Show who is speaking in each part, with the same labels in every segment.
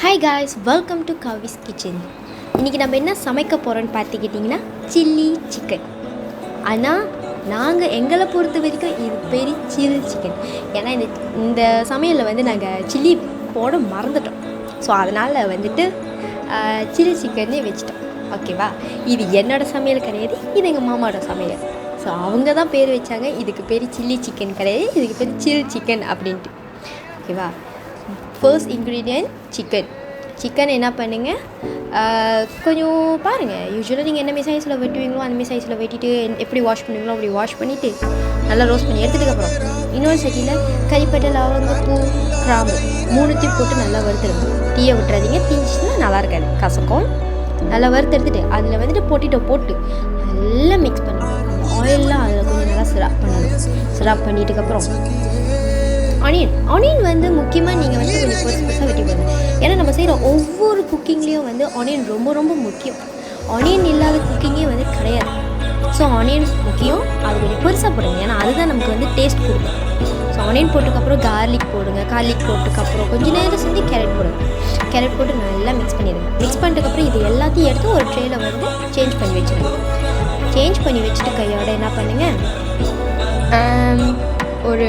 Speaker 1: Hi guys, welcome to Swiss kitchen. இன்றைக்கி நம்ம என்ன சமைக்க போகிறோன்னு பார்த்துக்கிட்டிங்கன்னா சில்லி சிக்கன். ஆனால் நாங்கள் எங்களை பொறுத்த வரைக்கும் இது பெரிய சில்லி சிக்கன். ஏன்னா இந்த சமையலில் வந்து நாங்கள் சில்லி போட மறந்துட்டோம். ஸோ அதனால் வந்துட்டு சில்லி சிக்கன்னே வச்சுட்டோம். ஓகேவா? இது என்னோடய சமையல் கிடையாது, இது எங்கள் மாமாவோட சமையல். ஸோ அவங்க தான் பேர் வச்சாங்க. இதுக்கு பேர் சில்லி சிக்கன் கிடையாது, இதுக்கு பேர் சில்லி சிக்கன் அப்படின்ட்டு. ஓகேவா? ஃபர்ஸ்ட் இன்க்ரீடியன்ட் சிக்கன் என்ன பண்ணுங்க, கொஞ்சம் பாருங்கள். யூஸ்வலாக நீங்கள் என்ன சைஸில் வெட்டுவீங்களோ அந்த சைஸில் வெட்டிட்டு எப்படி வாஷ் பண்ணுவீங்களோ அப்படி வாஷ் பண்ணிவிட்டு நல்லா ரோஸ்ட் பண்ணி எடுத்துட்டுக்கப்புறம் இன்னொரு சட்டியில் கறிப்பட்டை, லவங்கப்பூ, கிராம்பு மூணுத்தையும் போட்டு நல்லா வறுத்துடுங்க. தீயை விட்டுறாதீங்க, தீஞ்சிச்சுன்னா நல்லா இருக்காது, கசக்கும். நல்லா வறுத்து எடுத்துகிட்டு அதில் வந்துட்டு பொட்டிட்டோ போட்டு நல்லா மிக்ஸ் பண்ணுங்க. ஆயிலெலாம் அதில் கொஞ்சம் நல்லா சிராப் பண்ணணும். சிராப் பண்ணிட்டுக்கப்புறம் ஆனியன் வந்து முக்கியமாக நீங்கள் வந்து கொஞ்சம் பெருசாக வெட்டி போடுங்க. ஏன்னா நம்ம செய்கிற ஒவ்வொரு குக்கிங்லேயும் வந்து ஆனியன் ரொம்ப ரொம்ப முக்கியம். ஆனியன் இல்லாத குக்கிங்கே வந்து கிடையாது. ஸோ ஆனியன்ஸ் முக்கியம், அது கொஞ்சம் பெருசாக போடுங்க. ஏன்னா அதுதான் நமக்கு வந்து டேஸ்ட் கொடுக்கும். ஸோ ஆனியன் போட்டதுக்கப்புறம் கார்லிக் போடுங்க. கார்லிக் போட்டதுக்கப்புறம் கொஞ்சம் நேரம் செஞ்சு கேரட் போடுங்க. கேரட் போட்டு நல்லா மிக்ஸ் பண்ணிடுங்க. மிக்ஸ் பண்ணிட்டதுக்கப்புறம் இது எல்லாத்தையும் எடுத்து ஒரு ட்ரேயில் வந்து சேஞ்ச் பண்ணி வச்சுருங்க. சேஞ்ச் பண்ணி வச்சுட்டு கையோட என்ன பண்ணுங்கள், ஒரு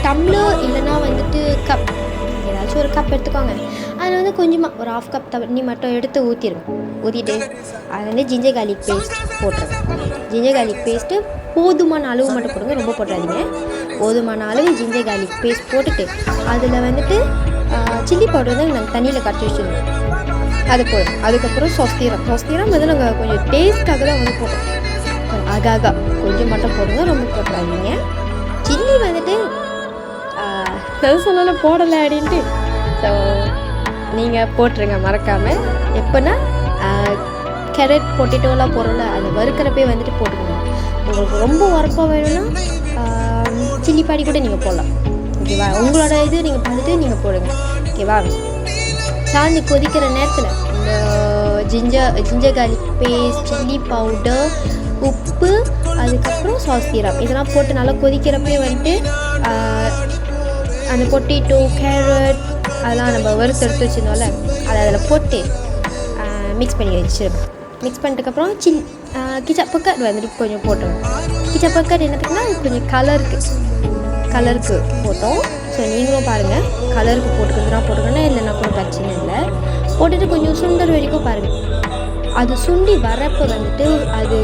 Speaker 1: டம்ளர் இல்லைனா வந்துட்டு கப், ஏதாச்சும் ஒரு கப் எடுத்துக்கோங்க. அதில் வந்து கொஞ்சமாக ஒரு 1/2 கப் தண்ணி மட்டும் எடுத்து ஊற்றிட்டு அதில் வந்து ஜிஞ்சர் கார்லிக் பேஸ்ட் போட்டுருங்க. ஜிஞ்சர் கார்லிக் பேஸ்ட்டு போதுமான அளவு மட்டும் போடுங்க, ரொம்ப போட்டுறாதீங்க. போதுமான அளவு ஜிஞ்சர் கார்லிக் பேஸ்ட் போட்டுட்டு அதில் வந்துட்டு சில்லி பவுடர் வந்து நாங்கள் தண்ணியில் கரைச்சி வச்சுருந்தோம், அது போதும். அதுக்கப்புறம் சொஸ்தீரம் வந்து நாங்கள் கொஞ்சம் டேஸ்ட்டாக தான் வந்து போட்டோம். ஆகா கொஞ்சம் மட்டும் போடுங்க, ரொம்ப போட்டுறாதீங்க. சில்லி வந்துட்டு சொன்னாலும் போடலை அப்படின்ட்டு. ஸோ நீங்கள் போட்டுருங்க மறக்காமல். எப்போனா கேரட் பொட்டேட்டோலாம் போடுறோம்ல, அதை வறுக்கிறப்பே வந்துட்டு போட்டுக்கோங்க. உங்களுக்கு ரொம்ப உரப்பாக வேணும்னா சில்லி பாடி கூட நீங்கள் போடலாம். ஓகேவா? உங்களோட இது நீங்கள் பார்த்துட்டு நீங்கள் போடுங்க. ஓகேவா? சாந்து கொதிக்கிற நேரத்தில் இந்த ginger garlic paste, chilli powder, உப்பு, அதுக்கப்புறம் சாஸ்தீரம் இதெல்லாம் போட்டு நல்லா கொதிக்கிறப்பே வந்துட்டு அந்த பொட்டேட்டோ, கேரட் அதெல்லாம் நம்ம வறுத்து வச்சுருந்தோம்ல, அதை அதில் போட்டு மிக்ஸ் பண்ணி வச்சிருப்போம். மிக்ஸ் பண்ணிட்டுக்கப்புறம் கிச்சப் பக்கட் வந்துட்டு கொஞ்சம் போட்டோம். கிச்சப் பக்கட் என்னத்துக்குன்னா கொஞ்சம் கலருக்கு போட்டோம். ஸோ நீங்களும் பாருங்கள், கலருக்கு போட்டுக்கணுன்னா இல்லைன்னா கூட பிரச்சனை இல்லை. போட்டுட்டு கொஞ்சம் சுண்டர் வரைக்கும் பாருங்கள். அது சுண்டி வரப்போ வந்துட்டு அது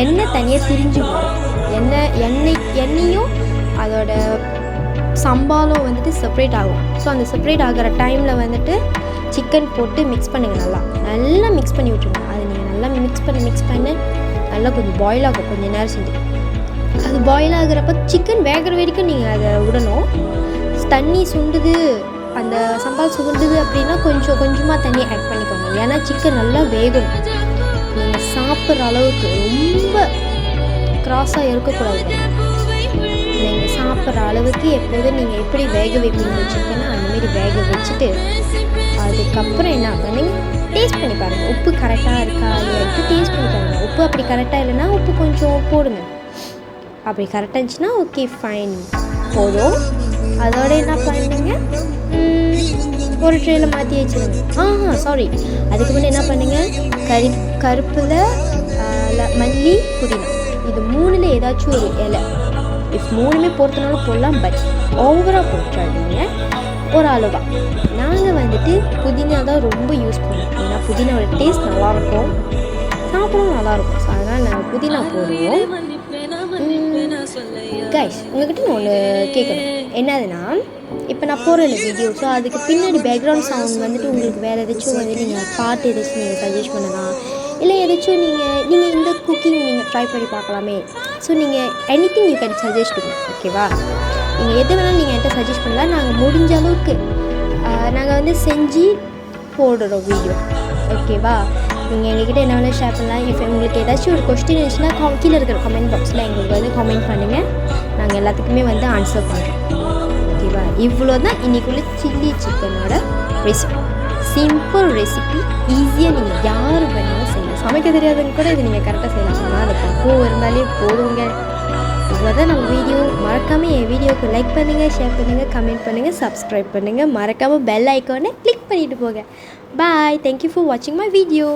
Speaker 1: எண்ணெய் தனியாக திரிஞ்சு வரும். எண்ணெயும் அதோட சம்பாலும் வந்துட்டு செப்ரேட் ஆகும். ஸோ அந்த செப்ரேட் ஆகிற டைமில் வந்துட்டு சிக்கன் போட்டு மிக்ஸ் பண்ணுங்கள். நல்லா மிக்ஸ் பண்ணி விட்டுருங்க. அதை நீங்கள் நல்லா மிக்ஸ் பண்ணி நல்லா கொஞ்சம் பாயில் ஆகும். கொஞ்சம் நேரம் செஞ்சு அது பாயில் ஆகுறப்ப சிக்கன் வேகிற வரைக்கும் நீங்கள் அதை விடணும். தண்ணி சுண்டுது, அந்த சம்பால் சுண்டுது அப்படின்னா கொஞ்சமாக தண்ணி ஆட் பண்ணிக்கோங்க. ஏன்னா சிக்கன் நல்லா வேகணும். நீங்கள் சாப்பிட்ற அளவுக்கு ரொம்ப க்ராஸாக இருக்கக்கூடாது. நீங்கள் சாப்பிட்ற அளவுக்கு எப்போதும் நீங்கள் எப்படி வேக வைப்பீங்க சிக்கனை அந்தமாரி வேக வச்சுட்டு அதுக்கப்புறம் என்ன பண்ணுங்க, டேஸ்ட் பண்ணி பாருங்கள். உப்பு கரெக்டாக இருக்கா இல்லைன்ட்டு டேஸ்ட் பண்ணி பாருங்கள். உப்பு அப்படி கரெக்டாக இல்லைன்னா உப்பு கொஞ்சம் போடுங்க. அப்படி கரெக்டாக இருந்துச்சுன்னா ஓகே ஃபைன் போதும். அதோட என்ன பண்ணுங்க, ஒரு ட்ரேயில் மாற்றி வச்சுருங்க. சாரி, அதுக்கு முன்னே என்ன பண்ணுங்கள், கருப்பில் மல்லி, புதினா இது 3ல் ஏதாச்சும் ஒரு இலை. இஃப் 3மே பொறுத்தனாலும் போடலாம், பட் ஓவராக போட்டுறாதீங்க, ஒரு அளவாக. நாங்கள் வந்துட்டு புதினா தான் ரொம்ப யூஸ் பண்ணுவோம். ஏன்னா புதினாவோட டேஸ்ட் நல்லாயிருக்கும், சாப்பிடவும் நல்லாயிருக்கும். ஸோ அதனால் நாங்கள் புதினா போடுவோம். கைஸ், உங்கள்கிட்ட நான் ஒன்று கேட்கணும். என்னதுன்னா, இப்போ நான் போடுற வீடியோ, ஸோ அதுக்கு பின்னாடி பேக்ரவுண்ட் சவுண்ட் வந்துட்டு உங்களுக்கு வேறு ஏதாச்சும் வந்து நீங்கள் பாட்டு ஏதாச்சும் நீங்கள் சஜெஸ்ட் பண்ணலாம், இல்லை ஏதாச்சும் நீங்கள் இந்த குக்கிங் நீங்கள் ட்ரை பண்ணி பார்க்கலாமே. ஸோ நீங்கள் எனிதிங் யூ கேன் சஜெஸ்ட் பண்ணி. ஓகேவா? நீங்கள் எது வேணாலும் நீங்கள் என்கிட்ட சஜெஸ்ட் பண்ணலாம். நாங்கள் முடிஞ்ச அளவுக்கு நாங்கள் வந்து செஞ்சு போடுறோம் வீடியோ. ஓகேவா? நீங்கள் எங்கள்கிட்ட என்ன வேணால் ஷேர் பண்ணலாம். இப்போ உங்களுக்கு ஏதாச்சும் ஒரு கொஸ்டின் இருந்துச்சுன்னா கீழே இருக்கிற கமெண்ட் பாக்ஸில் எங்களுக்கு வந்து கமெண்ட் பண்ணுங்கள். நாங்கள் எல்லாத்துக்குமே வந்து ஆன்சர் பண்ணுறோம். ஓகேவா? இவ்வளோ தான் இன்றைக்குள்ள சில்லி சிக்கனோட ரெசிபி. சிம்பிள் ரெசிபி, ஈஸியாக நீங்கள் யார் வேணாலும் செய்யலாம். சமைக்க தெரியாதவங்க கூட இது நீங்கள் கரெக்டாக செய்யலாம். ஆனால் அது பக்குவம் இருந்தாலே போதுங்க. அவ்வளோதான் நம்ம வீடியோ. மறக்காமல் என் வீடியோவுக்கு லைக் பண்ணுங்கள், ஷேர் பண்ணுங்கள், கமெண்ட் பண்ணுங்கள், சப்ஸ்கிரைப் பண்ணுங்கள். மறக்காமல் பெல் ஐக்கானை கிளிக் பண்ணிவிட்டு போங்க. பாய். தேங்க்யூ ஃபார் வாட்சிங் மை வீடியோ.